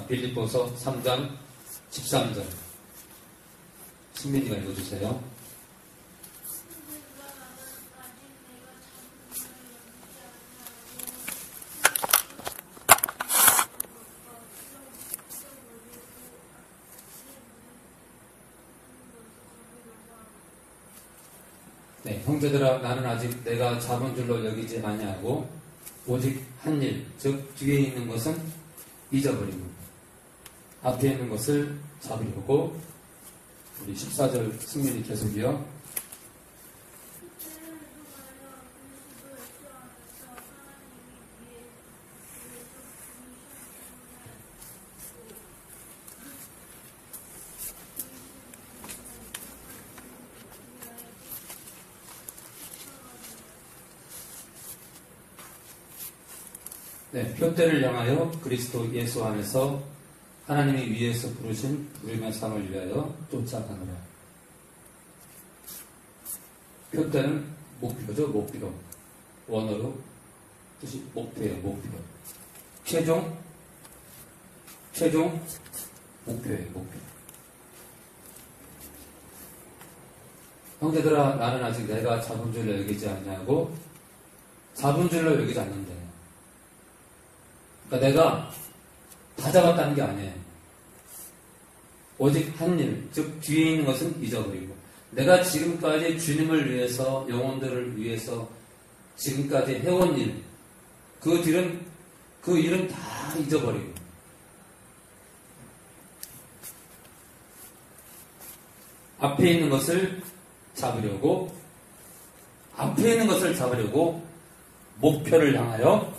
빌립보서 3장 13절 신민이가 읽어주세요. 네, 형제들아 나는 아직 내가 잡은 줄로 여기지 아니하고 오직 한 일, 즉 뒤에 있는 것은 잊어버리고 앞에 있는 것을 잡으려고. 우리 14절 승민이 계속이요. 네, 표대를 향하여 그리스도 예수 안에서 하나님이 위에서 부르신 부름의 상을 위하여 쫓아가노라. 표대는 목표죠, 목표. 원어로 뜻이 목표예요, 목표. 최종 목표예요, 목표. 형제들아 나는 아직 내가 잡은 줄로 여기지 않냐고. 잡은 줄로 여기지 않는데, 그러니까 내가 다 잡았다는 게 아니에요. 오직 한 일, 즉 뒤에 있는 것은 잊어버리고, 내가 지금까지 주님을 위해서, 영혼들을 위해서 지금까지 해온 일, 그 일은 다 잊어버리고, 앞에 있는 것을 잡으려고, 목표를 향하여.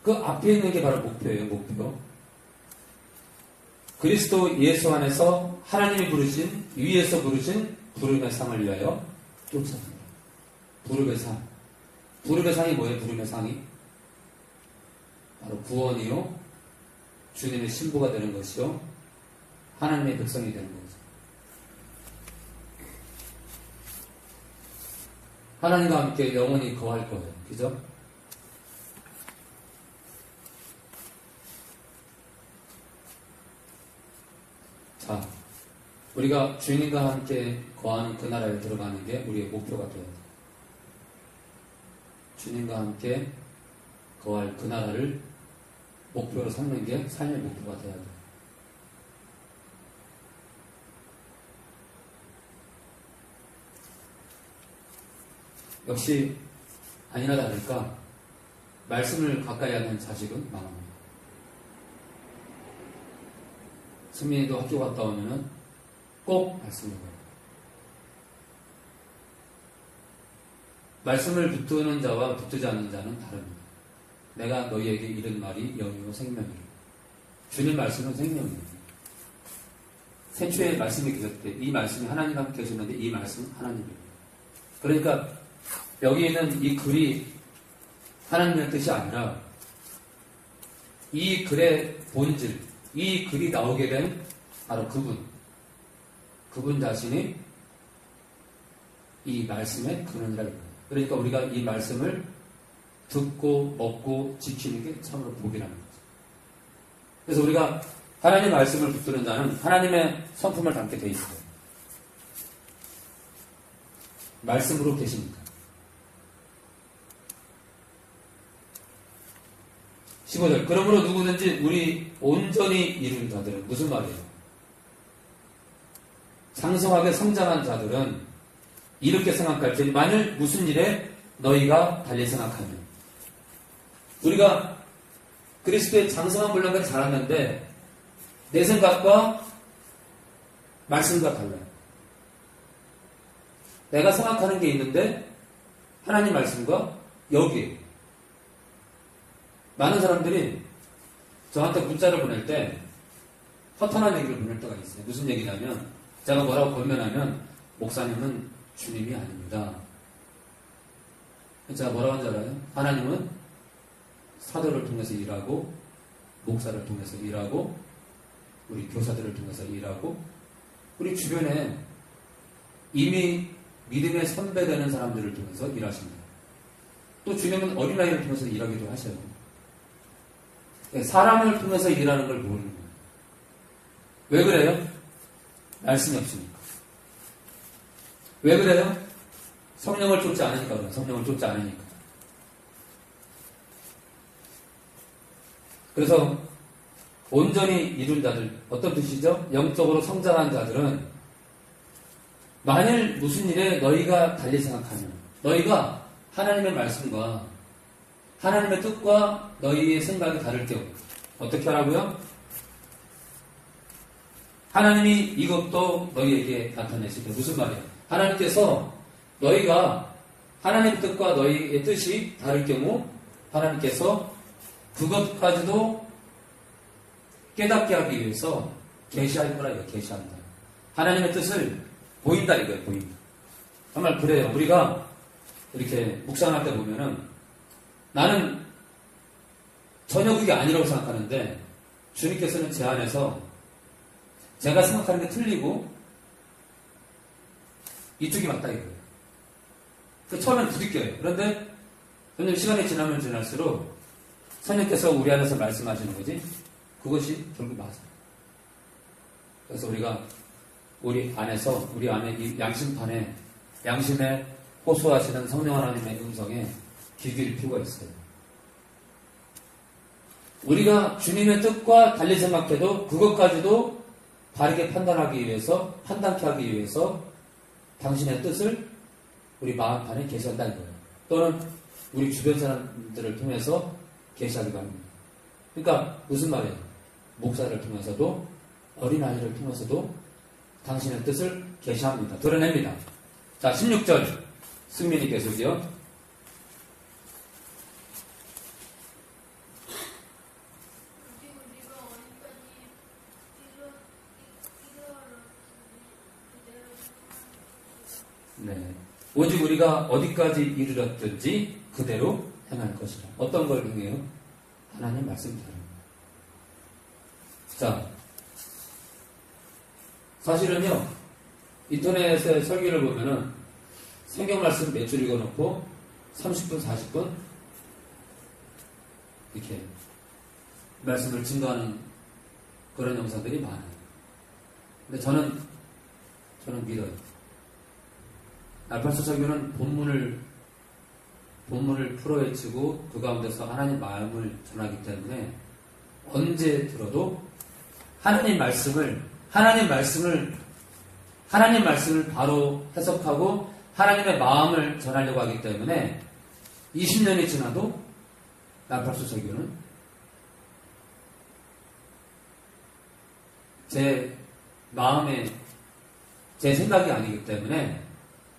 그 앞에 있는 게 바로 목표예요, 목표. 그리스도 예수 안에서 하나님이 부르신, 위에서 부르신 부름의 상을 위하여 쫓아갑니다. 부름의 상. 부름의 상이 뭐예요, 부름의 상이? 바로 구원이요, 주님의 신부가 되는 것이요, 하나님의 백성이 되는 거죠. 하나님과 함께 영원히 거할 거예요. 그죠? 자, 우리가 주님과 함께 거하는 그 나라에 들어가는 게 우리의 목표가 되어야 돼요. 주님과 함께 거할 그 나라를 목표로 삼는 게 삶의 목표가 되어야 돼요. 역시 아니나 다를까 말씀을 가까이 하는 자식은 망합니다. 승민이도 학교 갔다 오면은 꼭 말씀을 해요. 말씀을 붙드는 자와 붙지 않는 자는 다릅니다. 내가 너희에게 이른 말이 영이요 생명이요. 주님 말씀은 생명입니다. 태초에 말씀이 계셨대. 이 말씀이 하나님과 함께 계셨는데 이 말씀은 하나님입니다. 그러니까 여기 있는 이 글이 하나님의 뜻이 아니라 이 글의 본질, 이 글이 나오게 된 바로 그분 자신이 이 말씀의 근원이라고 합니다. 그러니까 우리가 이 말씀을 듣고 먹고 지키는 게 참으로 복이라는 거죠. 그래서 우리가 하나님의 말씀을 붙드는 자는 하나님의 성품을 담게 돼 있어요. 말씀으로 계십니까? 15절. 그러므로 누구든지 우리 온전히 이룬 자들은, 무슨 말이에요? 장성하게 성장한 자들은 이렇게 생각할지, 만일 무슨 일에 너희가 달리 생각하면. 우리가 그리스도의 장성한 분량까지 자랐는데 내 생각과 말씀과 달라요. 내가 생각하는 게 있는데 하나님 말씀과 여기에. 많은 사람들이 저한테 문자를 보낼 때 허탄한 얘기를 보낼 때가 있어요. 무슨 얘기냐면, 제가 뭐라고 권면하면 목사님은 주님이 아닙니다. 제가 뭐라고 하는지 알아요? 하나님은 사도를 통해서 일하고, 목사를 통해서 일하고, 우리 교사들을 통해서 일하고, 우리 주변에 이미 믿음의 선배되는 사람들을 통해서 일하십니다. 또 주님은 어린아이를 통해서 일하기도 하셔요. 사람을 통해서 일하는 걸 모르는 거예요. 왜 그래요? 말씀이 없으니까. 왜 그래요? 성령을 쫓지 않으니까 그래요. 성령을 쫓지 않으니까. 그래서 온전히 이룬 자들, 어떤 뜻이죠? 영적으로 성장한 자들은 만일 무슨 일에 너희가 달리 생각하면 너희가 하나님의 말씀과 하나님의 뜻과 너희의 생각이 다를 경우 어떻게 하라고요? 하나님이 이것도 너희에게 나타내실 때 무슨 말이에요? 하나님께서 너희가 하나님의 뜻과 너희의 뜻이 다를 경우 하나님께서 그것까지도 깨닫게 하기 위해서 계시할 거라 이거예요. 계시한다. 하나님의 뜻을 보인다 이거예요. 보인다. 정말 그래요. 우리가 이렇게 묵상할 때 보면은 나는 전혀 그게 아니라고 생각하는데 주님께서는 제 안에서 제가 생각하는 게 틀리고 이쪽이 맞다 이거예요. 처음엔 부딪혀요. 그런데 점점 시간이 지나면 지날수록 성령께서 우리 안에서 말씀하시는 거지 그것이 결국 맞아요. 그래서 우리가 우리 안에서 우리 안에 이 양심판에 양심에 호소하시는 성령 하나님의 음성에 귀 기울 필요가 있어요. 우리가 주님의 뜻과 달리 생각해도 그것까지도 바르게 판단하기 위해서 판단케 하기 위해서 당신의 뜻을 우리 마음판에 계시한다 이거예요. 또는 우리 주변 사람들을 통해서 계시하기도 합니다. 그러니까 무슨 말이에요? 목사를 통해서도 어린아이를 통해서도 당신의 뜻을 계시합니다. 드러냅니다. 자, 16절 승민이 계속이요. 네. 오직 우리가 어디까지 이르렀든지 그대로 행할 것이라. 어떤 걸 행해요? 하나님 말씀대로. 자, 사실은요, 인터넷에 설교를 보면은 성경 말씀 몇 줄 읽어놓고 30분, 40분 이렇게 말씀을 증거하는 그런 영상들이 많아요. 근데 저는 믿어요. 알파스 설교는 본문을 풀어헤치고 그 가운데서 하나님 마음을 전하기 때문에 언제 들어도 하나님 말씀을 바로 해석하고 하나님의 마음을 전하려고 하기 때문에 20년이 지나도 알파스 설교는 제 마음의 제 생각이 아니기 때문에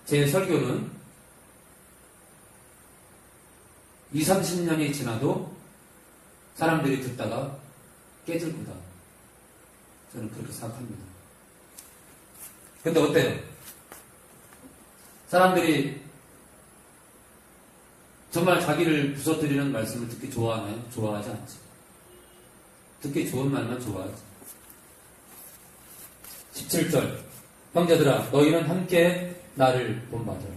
제 설교는 20, 30년이 지나도 사람들이 듣다가 깨질 거다. 저는 그렇게 생각합니다. 근데 어때요? 사람들이 정말 자기를 부서뜨리는 말씀을 듣기 좋아하나요? 좋아하지 않지. 듣기 좋은 말만 좋아하지. 17절 형제들아 너희는 함께 나를 본받으라.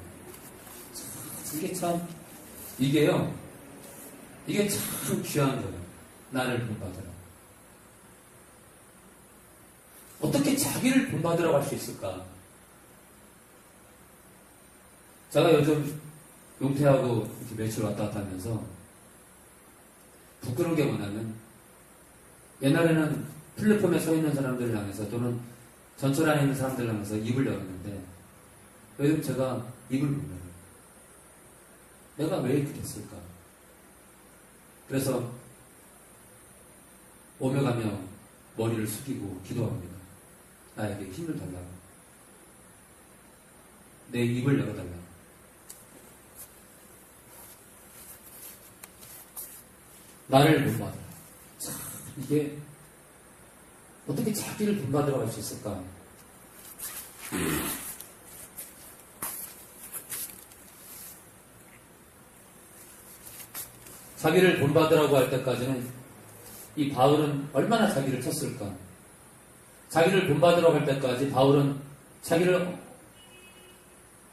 이게 참 귀한 거예요. 나를 본받으라. 어떻게 자기를 본받으라고 할 수 있을까? 제가 요즘 용태하고 이렇게 며칠 왔다 갔다 하면서 부끄러운 게 뭐냐면 옛날에는 플랫폼에 서 있는 사람들을 향해서 또는 전철 안에 있는 사람들을 향해서 입을 열었는데 요즘 제가 입을 못 열어요. 내가 왜 이렇게 됐을까? 그래서 오며 가며 머리를 숙이고 기도합니다. 나에게 힘을 달라고. 내 입을 열어달라고. 나를 본받아라. 참, 이게 어떻게 자기를 본받으라고 할 수 있을까? 자기를 본받으라고 할 때까지는 이 바울은 얼마나 자기를 쳤을까? 자기를 본받으라고 할 때까지 바울은 자기를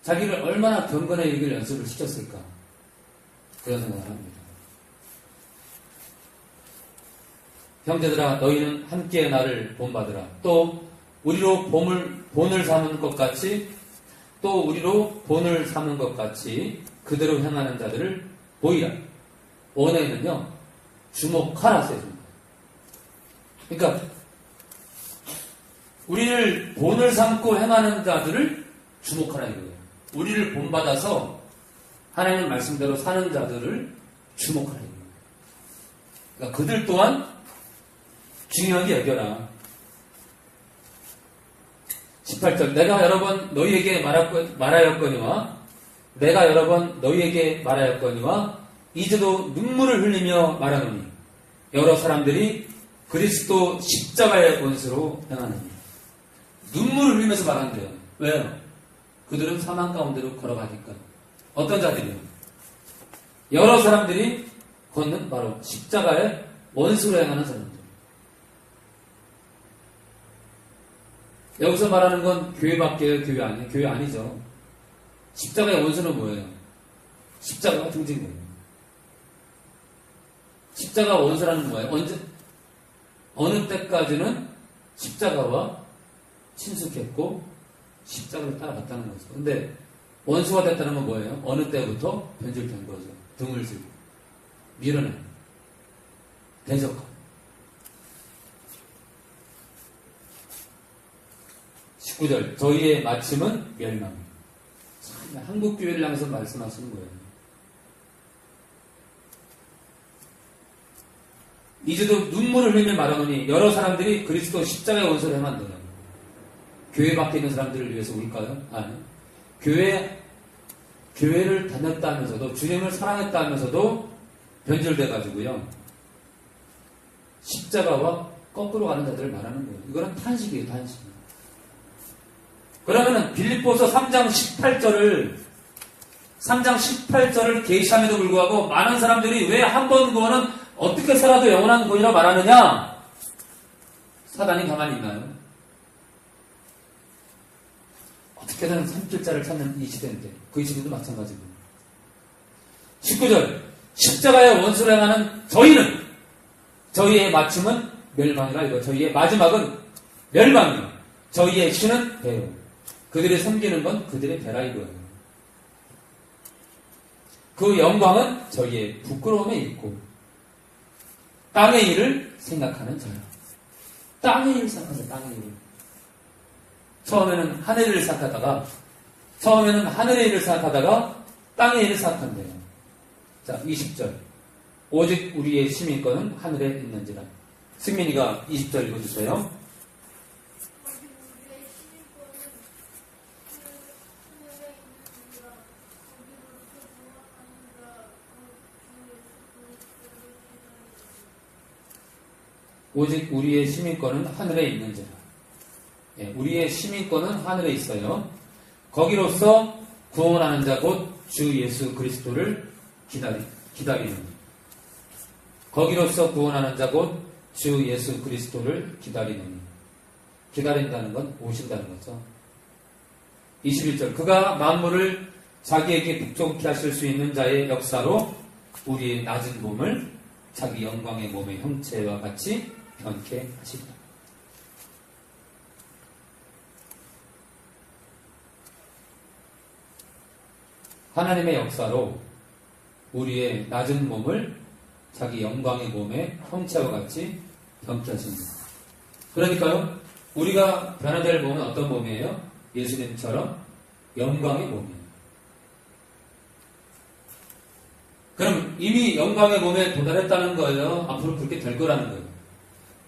자기를 얼마나 경건에 이길 연습을 시켰을까? 그런 생각을 합니다. 형제들아, 너희는 함께 나를 본받으라. 또 우리로 본을 삼은 것 같이, 또 우리로 본을 삼은 것 같이 그대로 행하는 자들을 보이라. 원어에는요, 주목하라 써있습니다. 그러니까 우리를 본을 삼고 행하는 자들을 주목하라 이거예요. 우리를 본받아서 하나님 말씀대로 사는 자들을 주목하라 이거예요. 그러니까 그들 또한 중요하게 여겨라. 18절 내가 여러 번 너희에게 말하였거니와 내가 여러 번 너희에게 말하였거니와 이제도 눈물을 흘리며 말하노니 여러 사람들이 그리스도 십자가의 원수로 행하느니. 눈물을 흘리면서 말한대요. 왜요? 그들은 사망 가운데로 걸어가니까. 어떤 자들이요? 여러 사람들이 걷는 바로 십자가의 원수로 행하는 사람들. 여기서 말하는 건 교회밖에요? 교회 아니죠. 십자가의 원수는 뭐예요? 십자가가 등진 거예요. 십자가 원수라는 거예요. 어느 때까지는 십자가와 친숙했고 십자가를 따라갔다는 거죠. 근데 원수가 됐다는 건 뭐예요? 어느 때부터 변질된 거죠. 등을 들고 밀어내 대적하고. 19절 저희의 마침은 멸망. 참 한국 교회를 향해서 말씀하시는 거예요. 이제도 눈물을 흘리며 말하노니 여러 사람들이 그리스도 십자가의 원수를 행한다고. 교회 밖에 있는 사람들을 위해서 울까요? 아니. 교회를 다녔다 하면서도 주님을 사랑했다 하면서도 변질돼 가지고요. 십자가와 거꾸로 가는 자들을 말하는 거예요. 이거는 탄식이에요, 탄식. 그러면은 빌립보서 3장 18절을 계시함에도 불구하고 많은 사람들이 왜 한 번 구원은 어떻게 살아도 영원한 구원이라고 말하느냐? 사단이 가만히 있나요? 어떻게든 산길자를 찾는 이 시대인데 그 시대도 마찬가지고. 19절 십자가의 원수를 행하는 저희는 저희의 마침은 멸망이라 이거. 저희의 마지막은 멸망이요. 저희의 신은 배요. 그들이 섬기는 건 그들의 배라 이거예요. 그 영광은 저희의 부끄러움에 있고 땅의 일을 생각하는 자요. 땅의 일을 생각하는 땅의 일을. 처음에는 하늘의 일을 생각하다가 땅의 일을 생각한대요. 자, 20절. 오직 우리의 시민권은 하늘에 있는지라. 승민이가 20절 읽어주세요. 오직 우리의 시민권은 하늘에 있는지라. 예, 우리의 시민권은 하늘에 있어요. 거기로서 구원하는 자 곧 주 예수 그리스도를 기다리는. 거기로서 구원하는 자 곧 주 예수 그리스도를 기다리는. 기다린다는 건 오신다는 거죠. 21절 그가 만물을 자기에게 복종케 하실 수 있는 자의 역사로 우리의 낮은 몸을 자기 영광의 몸의 형체와 같이 변케 하시리라. 하나님의 역사로 우리의 낮은 몸을 자기 영광의 몸의 형체와 같이 변케 하십니다. 그러니까요, 우리가 변화될 몸은 어떤 몸이에요? 예수님처럼 영광의 몸이에요. 그럼 이미 영광의 몸에 도달했다는 거예요? 앞으로 그렇게 될 거라는 거예요.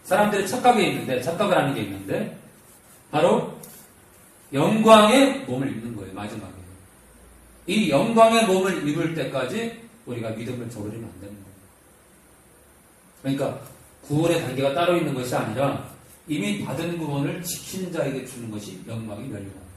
사람들이 착각을 하는 게 있는데, 바로 영광의 몸을 입는 거예요, 마지막에. 이 영광의 몸을 입을 때까지 우리가 믿음을 저버리면 안 되는 거예요. 그러니까 구원의 단계가 따로 있는 것이 아니라 이미 받은 구원을 지킨 자에게 주는 것이 영광의 멸류관.